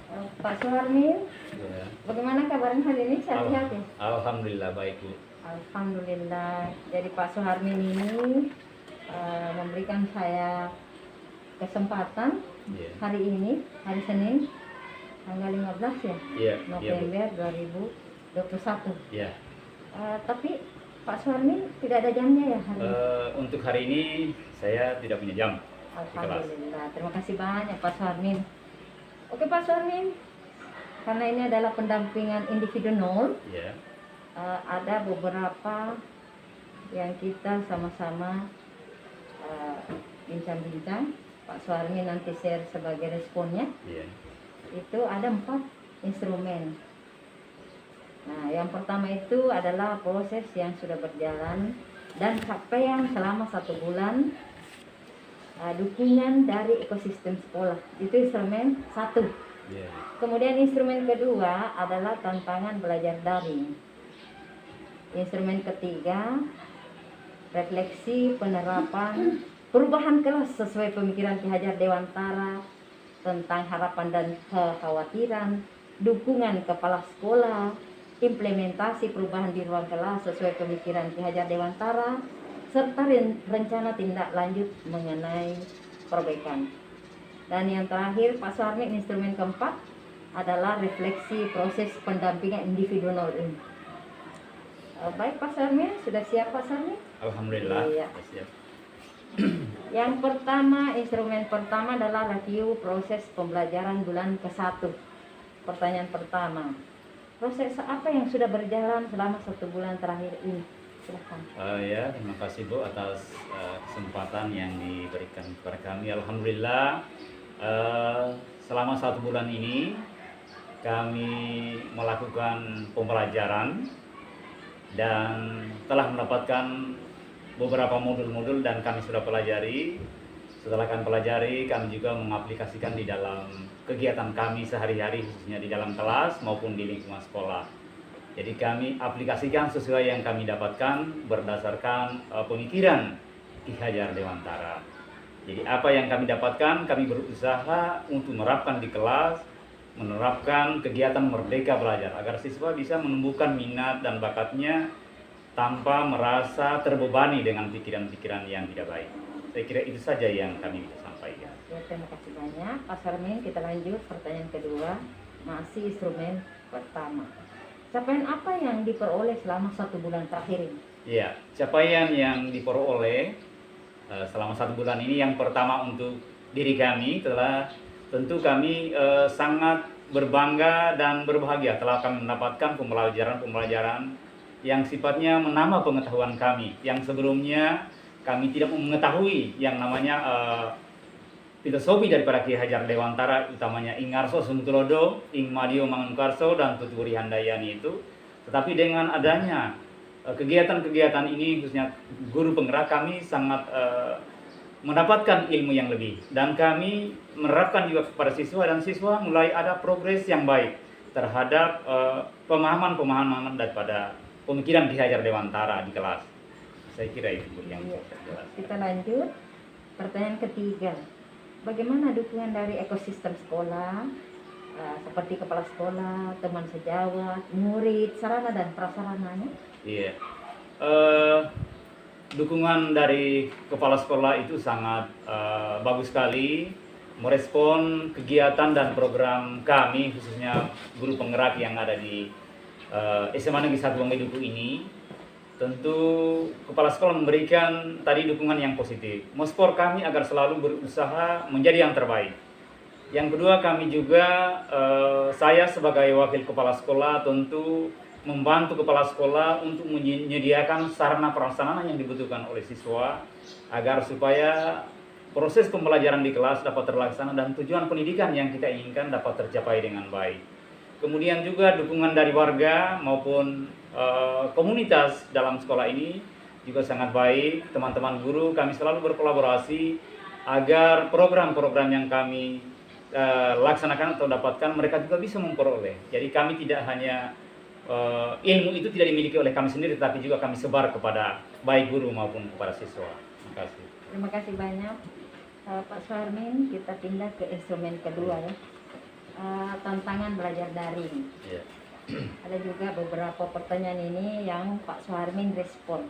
Pak Suharmin, Ya. bagaimana kabarnya hari ini? Sehat-sehat ya? Alhamdulillah baik Bu. Alhamdulillah. Jadi Pak Suharmin ini memberikan saya kesempatan Iya. hari ini, hari Senin, tanggal 15 ya, Iya, Bu. November 2021. Iya. Tapi Pak Suharmin tidak ada jamnya ya hari ini? Untuk hari ini saya tidak punya jam. Alhamdulillah. Terima kasih banyak Pak Suharmin. Oke Pak Suharmin, karena ini adalah pendampingan individu nol, Iya. ada beberapa yang kita sama-sama bincang-bincang. Pak Suharmin nanti share sebagai responnya. Iya. Itu ada 4 instrumen. Nah, yang pertama itu adalah proses yang sudah berjalan dan capaian selama 1 bulan, dukungan dari ekosistem sekolah. Itu instrumen 1. Iya. Kemudian instrumen kedua adalah tantangan belajar daring. Instrumen ketiga, refleksi penerapan perubahan kelas sesuai pemikiran Ki Hajar Dewantara tentang harapan dan kekhawatiran, dukungan kepala sekolah, implementasi perubahan di ruang kelas sesuai pemikiran Ki Hajar Dewantara, serta rencana tindak lanjut mengenai perbaikan. Dan yang terakhir Pak Suharmin, instrumen keempat adalah refleksi proses pendampingan individu nol ini. Baik Pak Suharmin, sudah siap Pak Suharmin? Alhamdulillah. Iya. Siap. Yang pertama, instrumen pertama adalah review proses pembelajaran bulan ke-1. Pertanyaan pertama, proses apa yang sudah berjalan selama 1 bulan terakhir ini? Silahkan. Ya, terima kasih Bu atas kesempatan yang diberikan kepada kami. Alhamdulillah, selama 1 bulan ini kami melakukan pembelajaran dan telah mendapatkan beberapa modul-modul dan kami sudah pelajari. Setelah kami pelajari, kami juga mengaplikasikan di dalam kegiatan kami sehari-hari, khususnya di dalam kelas maupun di lingkungan sekolah. Jadi kami aplikasikan sesuai yang kami dapatkan berdasarkan pemikiran Ki Hajar Dewantara. Jadi apa yang kami dapatkan, kami berusaha untuk menerapkan di kelas, menerapkan kegiatan merdeka belajar agar siswa bisa menumbuhkan minat dan bakatnya tanpa merasa terbebani dengan pikiran-pikiran yang tidak baik. Saya kira itu saja yang kami bisa sampaikan. Ya, terima kasih banyak Pak Suharmin. Kita lanjut pertanyaan kedua, masih instrumen pertama. Capaian apa yang diperoleh selama 1 bulan terakhir ini? Iya, capaian yang diperoleh selama 1 bulan ini, yang pertama untuk diri kami telah tentu kami sangat berbangga dan berbahagia telah kami mendapatkan pembelajaran yang sifatnya menambah pengetahuan kami, yang sebelumnya kami tidak mengetahui yang namanya filosofi daripada Ki Hajar Dewantara, utamanya Ing Arso Suntulodo, Ing Madio Mangunkarso, dan Tuturi Handayani itu. Tetapi dengan adanya kegiatan-kegiatan ini, khususnya guru penggerak, kami sangat mendapatkan ilmu yang lebih. Dan kami menerapkan juga kepada siswa, dan siswa mulai ada progres yang baik terhadap pemahaman-pemahaman daripada pemikiran Ki Hajar Dewantara di kelas. Saya kira itu yang Iya. saya jelaskan. Kita lanjut pertanyaan ketiga. Bagaimana dukungan dari ekosistem sekolah, seperti kepala sekolah, teman sejawat, murid, sarana dan prasarananya? Iya. Dukungan dari kepala sekolah itu sangat bagus sekali merespon kegiatan dan program kami, khususnya guru penggerak yang ada di SMA Negeri 1 Wangaiduku ini. Tentu kepala sekolah memberikan tadi dukungan yang positif, mensupport kami agar selalu berusaha menjadi yang terbaik. Yang kedua, kami juga saya sebagai wakil kepala sekolah tentu membantu kepala sekolah untuk menyediakan sarana prasarana yang dibutuhkan oleh siswa agar supaya proses pembelajaran di kelas dapat terlaksana dan tujuan pendidikan yang kita inginkan dapat tercapai dengan baik. Kemudian juga dukungan dari warga maupun komunitas dalam sekolah ini juga sangat baik. Teman-teman guru kami selalu berkolaborasi agar program-program yang kami laksanakan atau dapatkan mereka juga bisa memperoleh. Jadi kami tidak hanya ilmu itu tidak dimiliki oleh kami sendiri, tetapi juga kami sebar kepada baik guru maupun kepada siswa. Terima kasih. Terima kasih banyak Pak Suharmin. Kita pindah ke instrumen kedua ya. tantangan belajar daring. Iya. Ada juga beberapa pertanyaan ini yang Pak Suharmin respon.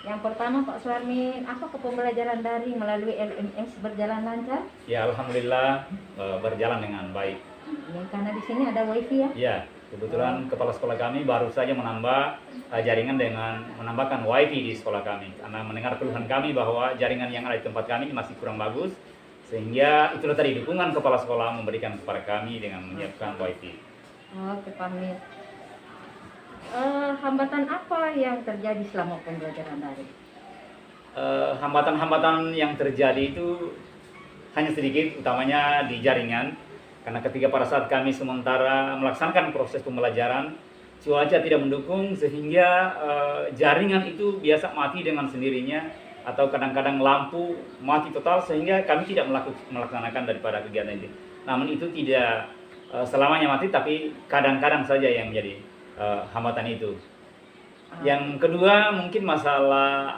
Yang pertama, Pak Suharmin, apakah pembelajaran daring melalui LMS berjalan lancar? Ya, alhamdulillah berjalan dengan baik. Ya, karena di sini ada wifi ya. Ya, kebetulan kepala sekolah kami baru saja menambah jaringan dengan menambahkan wifi di sekolah kami. Karena mendengar keluhan kami bahwa jaringan yang ada di tempat kami masih kurang bagus, sehingga itulah tadi dukungan kepala sekolah memberikan kepada kami dengan menyiapkan wifi. Oke, pamit. Hambatan apa yang terjadi selama pembelajaran daring? Hambatan-hambatan yang terjadi itu hanya sedikit, utamanya di jaringan. Karena ketika pada saat kami sementara melaksanakan proses pembelajaran, cuaca tidak mendukung sehingga jaringan itu biasa mati dengan sendirinya atau kadang-kadang lampu mati total sehingga kami tidak melaksanakan daripada kegiatan itu. Namun itu tidak selamanya mati, tapi kadang-kadang saja yang menjadi hambatan itu. Yang kedua mungkin masalah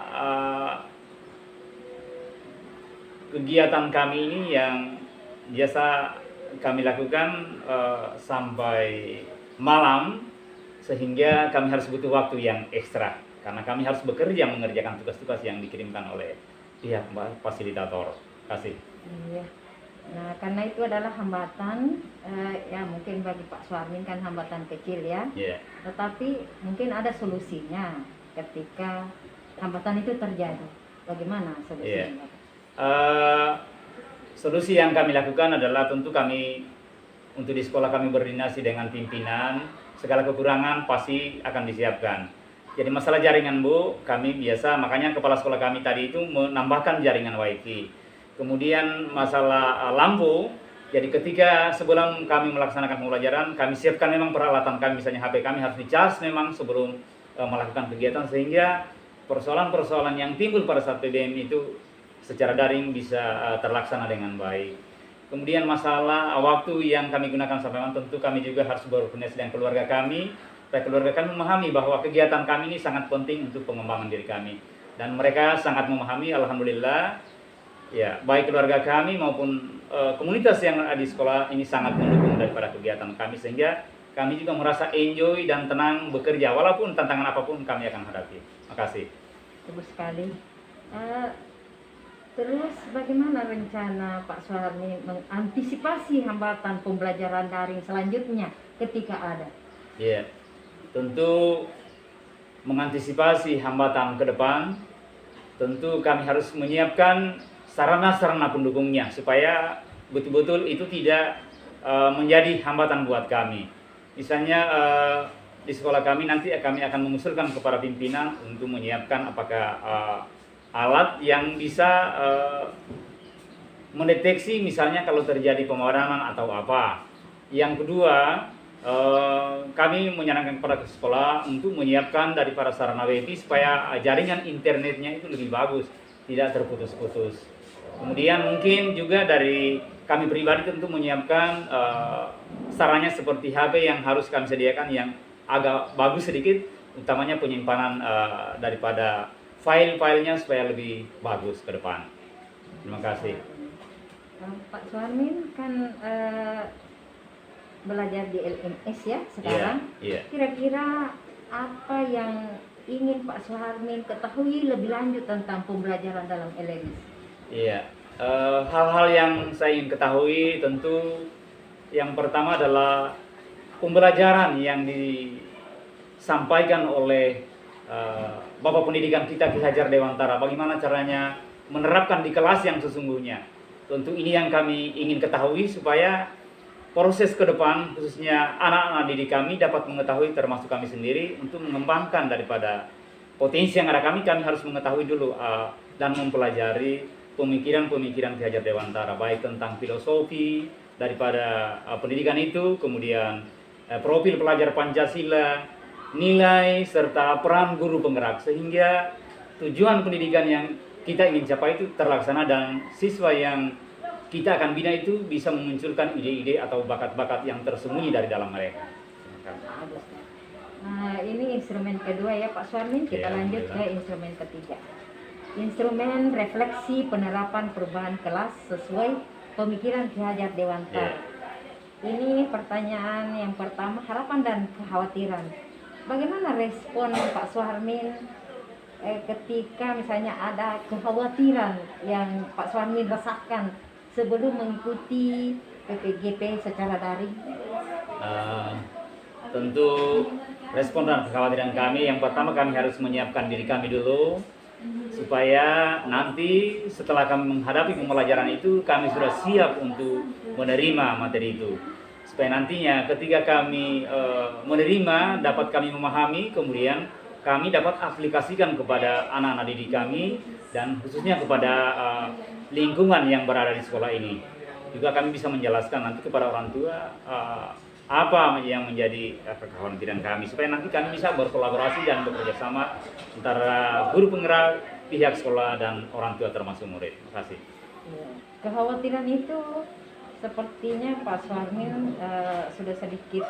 kegiatan kami ini yang biasa kami lakukan sampai malam, sehingga kami harus butuh waktu yang ekstra karena kami harus bekerja mengerjakan tugas-tugas yang dikirimkan oleh pihak fasilitator. Kasih. Iya. Nah, karena itu adalah hambatan, ya mungkin bagi Pak Suharmin kan hambatan kecil ya. Yeah. Tetapi mungkin ada solusinya ketika hambatan itu terjadi. Bagaimana solusinya? Solusi yang kami lakukan adalah tentu kami untuk di sekolah kami berdinasti dengan pimpinan, segala kekurangan pasti akan disiapkan. Jadi masalah jaringan Bu, kami biasa, makanya kepala sekolah kami tadi itu menambahkan jaringan wifi. Kemudian masalah lampu, jadi ketika sebelum kami melaksanakan pembelajaran, kami siapkan memang peralatan kami, misalnya HP kami harus dicas memang sebelum melakukan kegiatan, sehingga persoalan-persoalan yang timbul pada saat PBM itu secara daring bisa terlaksana dengan baik. Kemudian masalah waktu yang kami gunakan sampai malam, tentu kami juga harus berkoordinasi dengan keluarga kami, supaya keluarga kami memahami bahwa kegiatan kami ini sangat penting untuk pengembangan diri kami. Dan mereka sangat memahami, alhamdulillah. Ya, baik keluarga kami maupun komunitas yang ada di sekolah ini sangat mendukung daripada kegiatan kami, sehingga kami juga merasa enjoy dan tenang bekerja walaupun tantangan apapun kami akan hadapi. Makasih. Bagus sekali. Terus bagaimana rencana Pak Suharmin mengantisipasi hambatan pembelajaran daring selanjutnya ketika ada? Ya, tentu mengantisipasi hambatan ke depan, tentu kami harus menyiapkan sarana-sarana pendukungnya supaya betul-betul itu tidak menjadi hambatan buat kami. Misalnya di sekolah kami nanti kami akan mengusulkan kepada pimpinan untuk menyiapkan apakah alat yang bisa mendeteksi misalnya kalau terjadi pemadaman atau apa. Yang kedua, kami menyarankan kepada sekolah untuk menyiapkan daripada sarana wifi supaya jaringan internetnya itu lebih bagus, tidak terputus-putus. Kemudian mungkin juga dari kami pribadi tentu menyiapkan sarannya seperti HP yang harus kami sediakan yang agak bagus sedikit, utamanya penyimpanan daripada file-filenya supaya lebih bagus ke depan. Terima kasih. Pak Suharmin kan belajar di LMS ya sekarang. Yeah. Kira-kira apa yang ingin Pak Suharmin ketahui lebih lanjut tentang pembelajaran dalam LMS? Iya, hal-hal yang saya ingin ketahui tentu yang pertama adalah pembelajaran yang disampaikan oleh Bapak Pendidikan kita Ki Hajar Dewantara. Bagaimana caranya menerapkan di kelas yang sesungguhnya. Tentu ini yang kami ingin ketahui supaya proses ke depan khususnya anak-anak didik kami dapat mengetahui, termasuk kami sendiri, untuk mengembangkan daripada potensi yang ada kami harus mengetahui dulu dan mempelajari pemikiran-pemikiran Ki Hajar Dewantara, baik tentang filosofi daripada pendidikan itu, kemudian profil pelajar Pancasila, nilai, serta peran guru penggerak, sehingga tujuan pendidikan yang kita ingin capai itu terlaksana dan siswa yang kita akan bina itu bisa memunculkan ide-ide atau bakat-bakat yang tersembunyi dari dalam mereka. Nah, ini instrumen kedua ya Pak Suharmin, kita lanjut ke instrumen ketiga. Instrumen refleksi penerapan perubahan kelas sesuai pemikiran Ki Hajar Dewantara. Ini pertanyaan yang pertama, harapan dan kekhawatiran. Bagaimana respon Pak Suharmin ketika misalnya ada kekhawatiran yang Pak Suharmin rasakan sebelum mengikuti PPGP secara daring? Tentu respon dan kekhawatiran kami, yang pertama kami harus menyiapkan diri kami dulu supaya nanti setelah kami menghadapi pembelajaran itu kami sudah siap untuk menerima materi itu, supaya nantinya ketika kami menerima dapat kami memahami, kemudian kami dapat aplikasikan kepada anak-anak didik kami dan khususnya kepada lingkungan yang berada di sekolah ini. Juga kami bisa menjelaskan nanti kepada orang tua apa yang menjadi kekhawatiran kami, supaya nanti kami bisa berkolaborasi dan bekerja sama antara guru penggerak, pihak sekolah, dan orang tua termasuk murid. Terima kasih. Kekhawatiran itu sepertinya Pak Suharmin sudah sedikit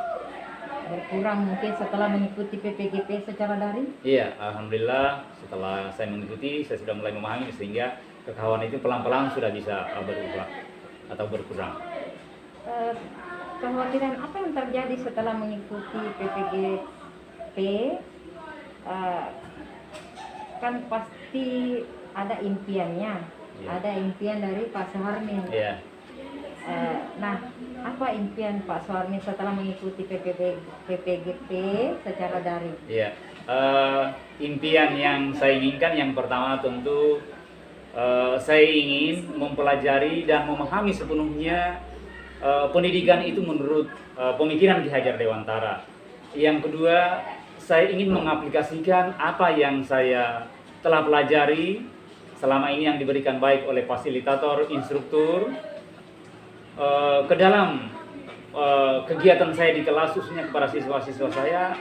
berkurang mungkin setelah mengikuti PPGP secara daring? Iya, alhamdulillah setelah saya mengikuti, saya sudah mulai memahami sehingga kekhawatiran itu pelan-pelan sudah bisa berubah atau berkurang. Kekhawatiran apa yang terjadi setelah mengikuti PPGP? Kan pasti ada impiannya, ada impian dari Pak Suharmin. Iya. Nah, apa impian Pak Suharmin setelah mengikuti PPGP secara daring? Iya. Impian yang saya inginkan yang pertama tentu saya ingin mempelajari dan memahami sepenuhnya pendidikan itu menurut pemikiran Ki Hajar Dewantara. Yang kedua, saya ingin mengaplikasikan apa yang saya telah pelajari selama ini yang diberikan baik oleh fasilitator, instruktur ke dalam kegiatan saya di kelas, khususnya kepada siswa-siswa saya,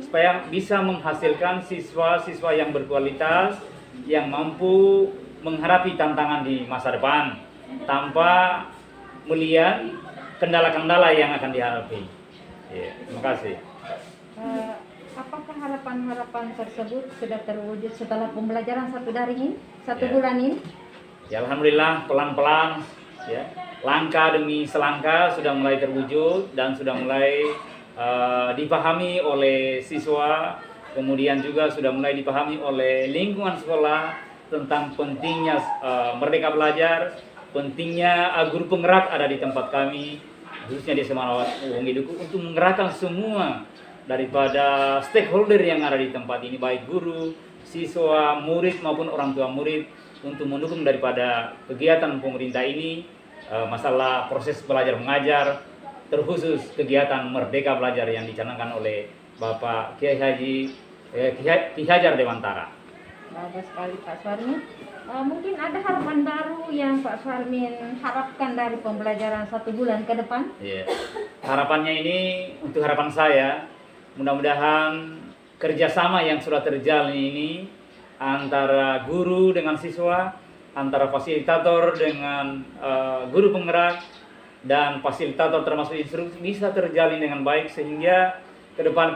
supaya bisa menghasilkan siswa-siswa yang berkualitas, yang mampu menghadapi tantangan di masa depan tanpa melihat kendala-kendala yang akan dihadapi. Ya, terima kasih. Apakah harapan-harapan tersebut sudah terwujud setelah pembelajaran satu Ya. bulan ini? Ya, alhamdulillah pelan-pelan, ya, langkah demi selangkah sudah mulai terwujud dan sudah mulai dipahami oleh siswa, kemudian juga sudah mulai dipahami oleh lingkungan sekolah tentang pentingnya Merdeka Belajar, pentingnya guru penggerak ada di tempat kami, khususnya di Semanawat Wongi Duku, untuk menggerakkan semua daripada stakeholder yang ada di tempat ini, baik guru, siswa, murid maupun orang tua murid, untuk mendukung daripada kegiatan pemerintah ini, masalah proses belajar mengajar, terkhusus kegiatan Merdeka Belajar yang dicanangkan oleh Bapak Ki Hajar Dewantara. Bagus sekali Pak Suharmin. Mungkin ada harapan baru yang Pak Suharmin harapkan dari pembelajaran 1 bulan ke depan? Yeah. Harapannya ini, untuk harapan saya, mudah-mudahan kerjasama yang sudah terjalin ini antara guru dengan siswa, antara fasilitator dengan guru penggerak, dan fasilitator termasuk instruktur bisa terjalin dengan baik, sehingga ke depan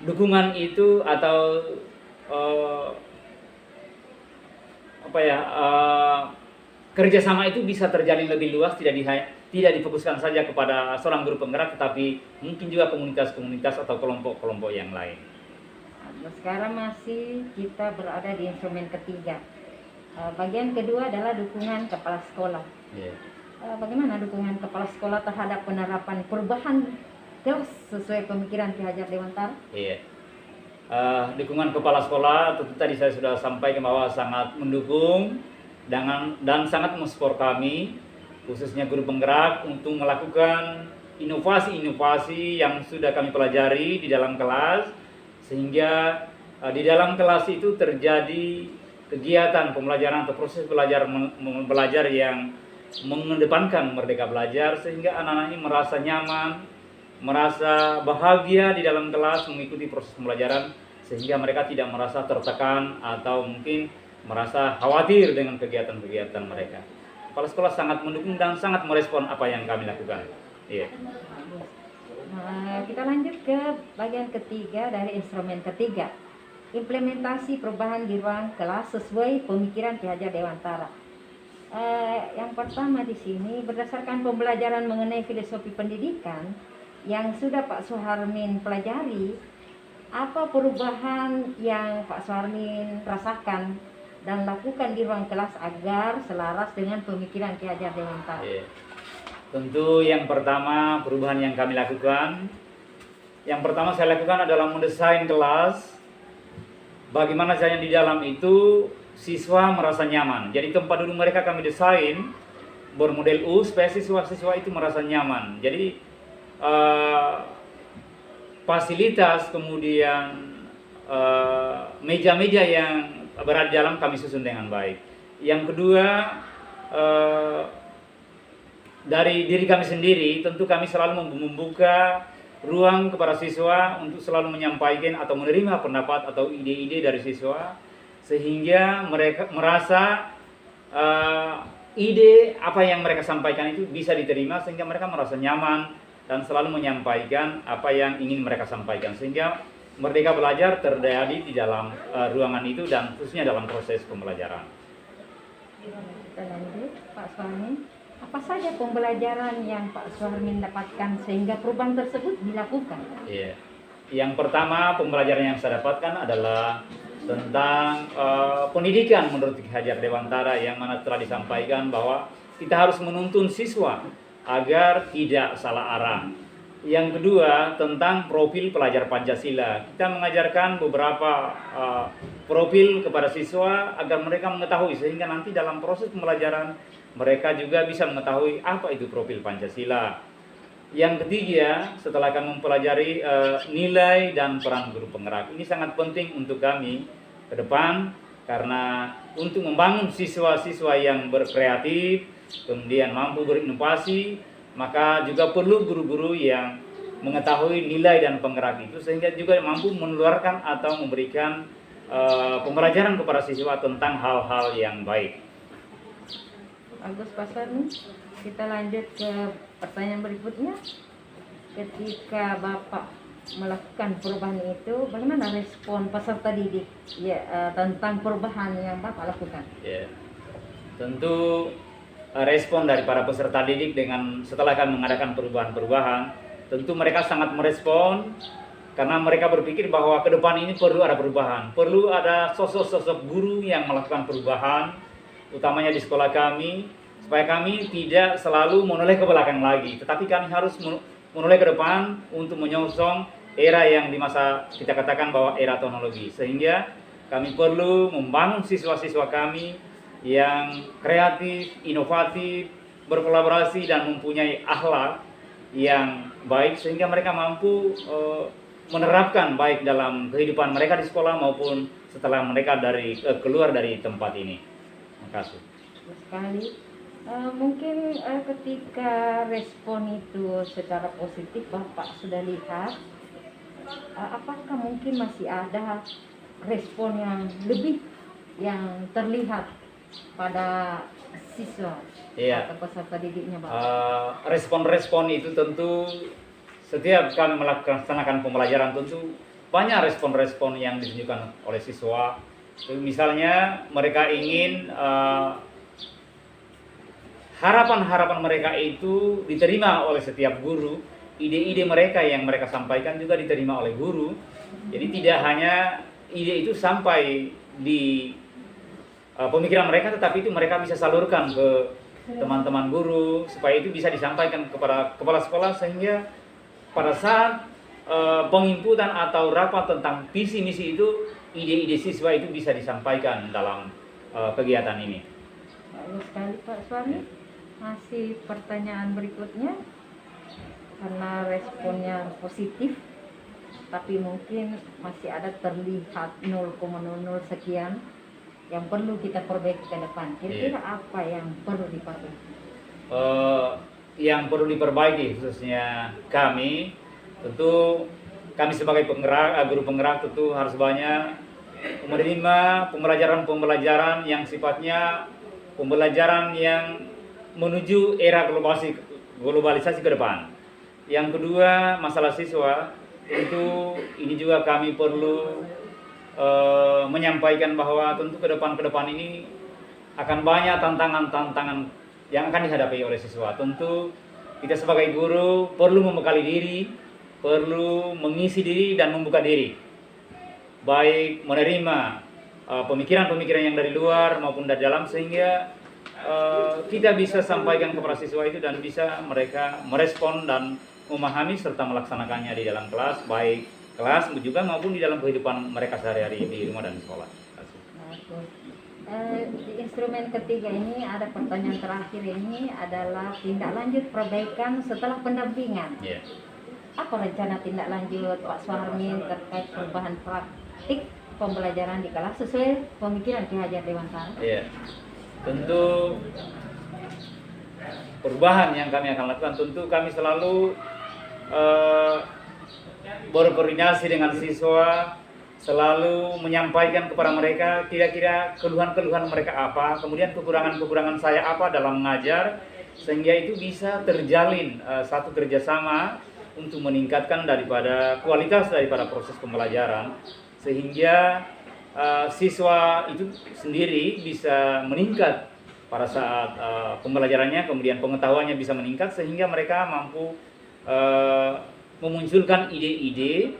dukungan itu atau kerjasama itu bisa terjalin lebih luas, tidak difokuskan saja kepada seorang guru penggerak, tetapi mungkin juga komunitas-komunitas atau kelompok-kelompok yang lain. Nah, sekarang masih kita berada di instrumen ketiga. Bagian kedua adalah dukungan kepala sekolah. Yeah. Bagaimana dukungan kepala sekolah terhadap penerapan perubahan kelas sesuai pemikiran Ki Hajar Dewantara? Yeah. Dukungan kepala sekolah tentu tadi saya sudah sampaikan bahwa sangat mendukung dan sangat mensupport kami, khususnya guru penggerak, untuk melakukan inovasi-inovasi yang sudah kami pelajari di dalam kelas, sehingga di dalam kelas itu terjadi kegiatan pembelajaran atau proses belajar yang mengedepankan Merdeka Belajar, sehingga anak-anak ini merasa nyaman, merasa bahagia di dalam kelas mengikuti proses pembelajaran, sehingga mereka tidak merasa tertekan atau mungkin merasa khawatir dengan kegiatan-kegiatan mereka. Kepala sekolah sangat mendukung dan sangat merespon apa yang kami lakukan. Iya. Kita lanjut ke bagian ketiga dari instrumen ketiga, implementasi perubahan di ruang kelas sesuai pemikiran Ki Hajar Dewantara. Yang pertama di sini berdasarkan pembelajaran mengenai filosofi pendidikan yang sudah Pak Suharmin pelajari, apa perubahan yang Pak Suharmin rasakan dan lakukan di ruang kelas agar selaras dengan pemikiran Ki Hajar Dewantara? Iya. Tentu yang pertama perubahan yang kami lakukan, yang pertama saya lakukan adalah mendesain kelas bagaimana caranya di dalam itu siswa merasa nyaman. Jadi tempat duduk mereka kami desain bermodel U supaya siswa-siswa itu merasa nyaman. Jadi fasilitas kemudian meja-meja yang berada di dalam kami susun dengan baik. Yang kedua, dari diri kami sendiri tentu kami selalu membuka ruang kepada siswa untuk selalu menyampaikan atau menerima pendapat atau ide-ide dari siswa, sehingga mereka merasa ide apa yang mereka sampaikan itu bisa diterima, sehingga mereka merasa nyaman dan selalu menyampaikan apa yang ingin mereka sampaikan, sehingga merdeka belajar terjadi di dalam ruangan itu dan khususnya dalam proses pembelajaran. Kita lanjut, Pak Suharmin. Apa saja pembelajaran yang Pak Suharmin dapatkan sehingga perubahan tersebut dilakukan? Iya. Yang pertama pembelajaran yang saya dapatkan adalah tentang pendidikan menurut Ki Hajar Dewantara, yang mana telah disampaikan bahwa kita harus menuntun siswa agar tidak salah arah. Yang kedua tentang profil pelajar Pancasila. Kita mengajarkan beberapa profil kepada siswa agar mereka mengetahui, sehingga nanti dalam proses pembelajaran mereka juga bisa mengetahui apa itu profil Pancasila. Yang ketiga, setelah kami mempelajari nilai dan peran guru penggerak, ini sangat penting untuk kami ke depan, karena untuk membangun siswa-siswa yang berkreatif, kemudian mampu berinovasi, maka juga perlu guru-guru yang mengetahui nilai dan penggerak itu, sehingga juga mampu menularkan atau memberikan pembelajaran kepada siswa tentang hal-hal yang baik. Bagus Pak Suharmin. Kita lanjut ke pertanyaan berikutnya. Ketika Bapak melakukan perubahan itu, bagaimana respon peserta didik tentang perubahan yang Bapak lakukan? Ya, tentu respon dari para peserta didik dengan setelah kami mengadakan perubahan-perubahan, tentu mereka sangat merespon, karena mereka berpikir bahwa ke depan ini perlu ada perubahan, perlu ada sosok-sosok guru yang melakukan perubahan, utamanya di sekolah kami, supaya kami tidak selalu menoleh ke belakang lagi, tetapi kami harus menoleh ke depan untuk menyongsong era yang di masa kita katakan bahwa era teknologi, sehingga kami perlu membangun siswa-siswa kami yang kreatif, inovatif, berkolaborasi dan mempunyai akhlak yang baik, sehingga mereka mampu menerapkan baik dalam kehidupan mereka di sekolah maupun setelah mereka keluar dari tempat ini. Terima kasih. Sekali. Mungkin ketika respon itu secara positif Bapak sudah lihat, apakah mungkin masih ada respon yang lebih yang terlihat pada siswa atau peserta didiknya Bapak? Respon-respon itu tentu setiap kami melaksanakan pembelajaran tentu banyak respon-respon yang ditunjukkan oleh siswa. Misalnya mereka ingin harapan-harapan mereka itu diterima oleh setiap guru, ide-ide mereka yang mereka sampaikan juga diterima oleh guru. Jadi tidak hanya ide itu sampai di pemikiran mereka, tetapi itu mereka bisa salurkan ke teman-teman guru supaya itu bisa disampaikan kepada kepala sekolah, sehingga pada saat penginputan atau rapat tentang visi misi itu, ide-ide siswa itu bisa disampaikan dalam kegiatan ini. Bagus sekali Pak Suharmin. Masih pertanyaan berikutnya, karena responnya positif, tapi mungkin masih ada terlihat 0,00 sekian yang perlu kita perbaiki ke depan. Kira-kira apa yang perlu diperbaiki? Yang perlu diperbaiki khususnya kami, tentu kami sebagai guru penggerak tentu harus banyak menerima pembelajaran-pembelajaran yang sifatnya pembelajaran yang menuju era globalisasi ke depan. Yang kedua, masalah siswa, tentu ini juga kami perlu menyampaikan bahwa tentu ke depan ini akan banyak tantangan-tantangan yang akan dihadapi oleh siswa. Tentu kita sebagai guru perlu membekali diri, perlu mengisi diri dan membuka diri, baik menerima pemikiran-pemikiran yang dari luar maupun dari dalam, sehingga kita bisa sampaikan kepada siswa itu dan bisa mereka merespon dan memahami serta melaksanakannya di dalam kelas, baik kelas juga maupun di dalam kehidupan mereka sehari-hari di rumah dan sekolah. Di instrumen ketiga ini ada pertanyaan terakhir, ini adalah tindak lanjut perbaikan setelah pendampingan. Yeah. Apa rencana tindak lanjut Pak Suharmin terkait perubahan praktik pembelajaran di kelas sesuai pemikiran Ki Hajar Dewantara? Yeah. Tentu perubahan yang kami akan lakukan, tentu kami selalu berkoordinasi dengan siswa, selalu menyampaikan kepada mereka kira-kira keluhan-keluhan mereka apa, kemudian kekurangan-kekurangan saya apa dalam mengajar, sehingga itu bisa terjalin satu kerjasama untuk meningkatkan daripada kualitas daripada proses pembelajaran, sehingga siswa itu sendiri bisa meningkat pada saat pembelajarannya, kemudian pengetahuannya bisa meningkat, sehingga mereka mampu memunculkan ide-ide,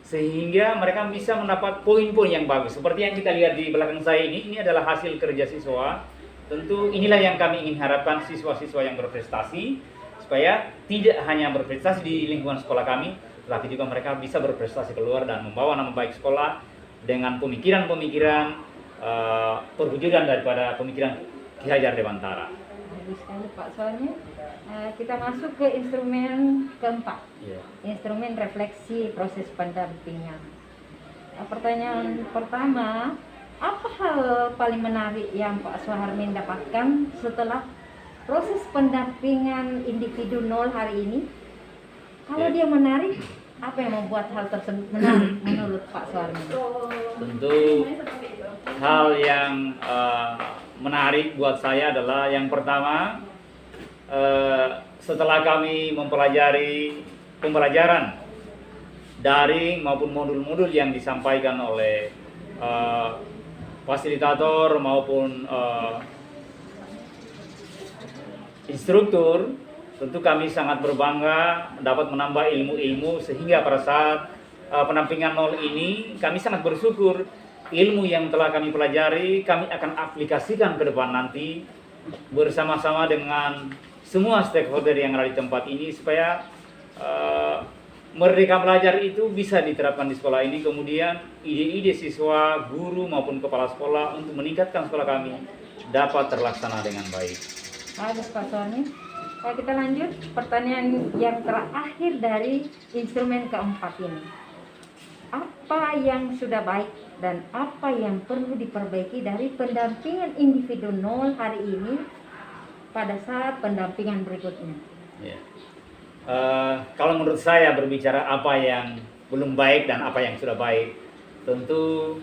sehingga mereka bisa mendapat poin-poin yang bagus. Seperti yang kita lihat di belakang saya ini adalah hasil kerja siswa. Tentu inilah yang kami ingin harapkan, siswa-siswa yang berprestasi, supaya tidak hanya berprestasi di lingkungan sekolah kami, tetapi juga mereka bisa berprestasi keluar dan membawa nama baik sekolah dengan pemikiran-pemikiran perwujudan daripada pemikiran Ki Hajar Dewantara. Bagus sekali Pak. Soalnya kita masuk ke instrumen keempat, instrumen refleksi proses pendampingan. Pertanyaan pertama, apa hal paling menarik yang Pak Suharmin dapatkan setelah proses pendampingan individu 0 hari ini? Kalau dia menarik, apa yang membuat hal tersebut menarik menurut Pak Suharmin? Tentu hal yang menarik buat saya adalah yang pertama, setelah kami mempelajari pembelajaran daring maupun modul-modul yang disampaikan oleh fasilitator maupun instruktur, tentu kami sangat berbangga dapat menambah ilmu-ilmu, sehingga pada saat pendampingan 0 ini kami sangat bersyukur ilmu yang telah kami pelajari kami akan aplikasikan ke depan nanti bersama-sama dengan semua stakeholder yang ada di tempat ini, supaya merdeka belajar itu bisa diterapkan di sekolah ini. Kemudian ide-ide siswa, guru maupun kepala sekolah untuk meningkatkan sekolah kami dapat terlaksana dengan baik. Bagus Pak Suharmin. Kita lanjut pertanyaan yang terakhir dari instrumen keempat ini. Apa yang sudah baik dan apa yang perlu diperbaiki dari pendampingan individu 0 hari ini pada saat pendampingan berikutnya? Ya. Kalau menurut saya berbicara apa yang belum baik dan apa yang sudah baik, tentu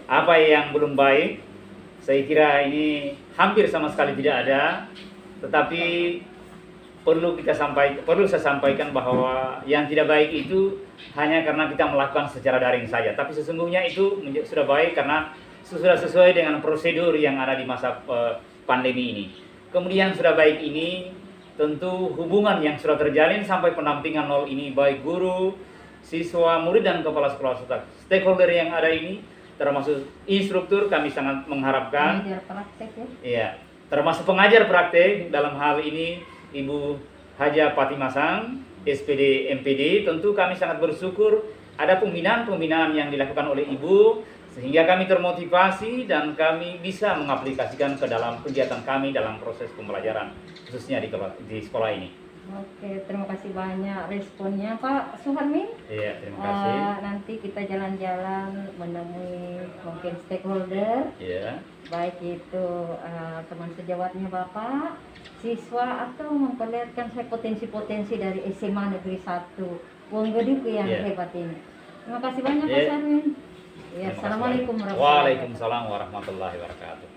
apa yang belum baik saya kira ini hampir sama sekali tidak ada, tetapi perlu saya sampaikan bahwa yang tidak baik itu hanya karena kita melakukan secara daring saja, tapi sesungguhnya itu sudah baik karena sudah sesuai dengan prosedur yang ada di masa pandemi ini. Kemudian sudah baik ini tentu hubungan yang sudah terjalin sampai pendampingan 0 ini, baik guru, siswa, murid dan kepala sekolah serta stakeholder yang ada ini, termasuk instruktur, kami sangat mengharapkan pengajar praktek ya. Iya, termasuk pengajar praktek dalam hal ini Ibu Haja Patimasang, SPD MPD. Tentu kami sangat bersyukur ada pembinaan-pembinaan yang dilakukan oleh Ibu, sehingga kami termotivasi dan kami bisa mengaplikasikan ke dalam kegiatan kami dalam proses pembelajaran, khususnya di sekolah ini. Oke, terima kasih banyak responnya Pak Suharmin. Iya, terima kasih. Nanti kita jalan-jalan menemui mungkin stakeholder, Iya. baik itu teman sejawatnya Bapak, siswa, atau memperlihatkan saya potensi-potensi dari SMA Negeri 1 Wonggediku yang hebat ini. Terima kasih banyak Pak Suharmin. Ya, assalamualaikum warahmatullahi wabarakatuh. Waalaikumsalam warahmatullahi wabarakatuh.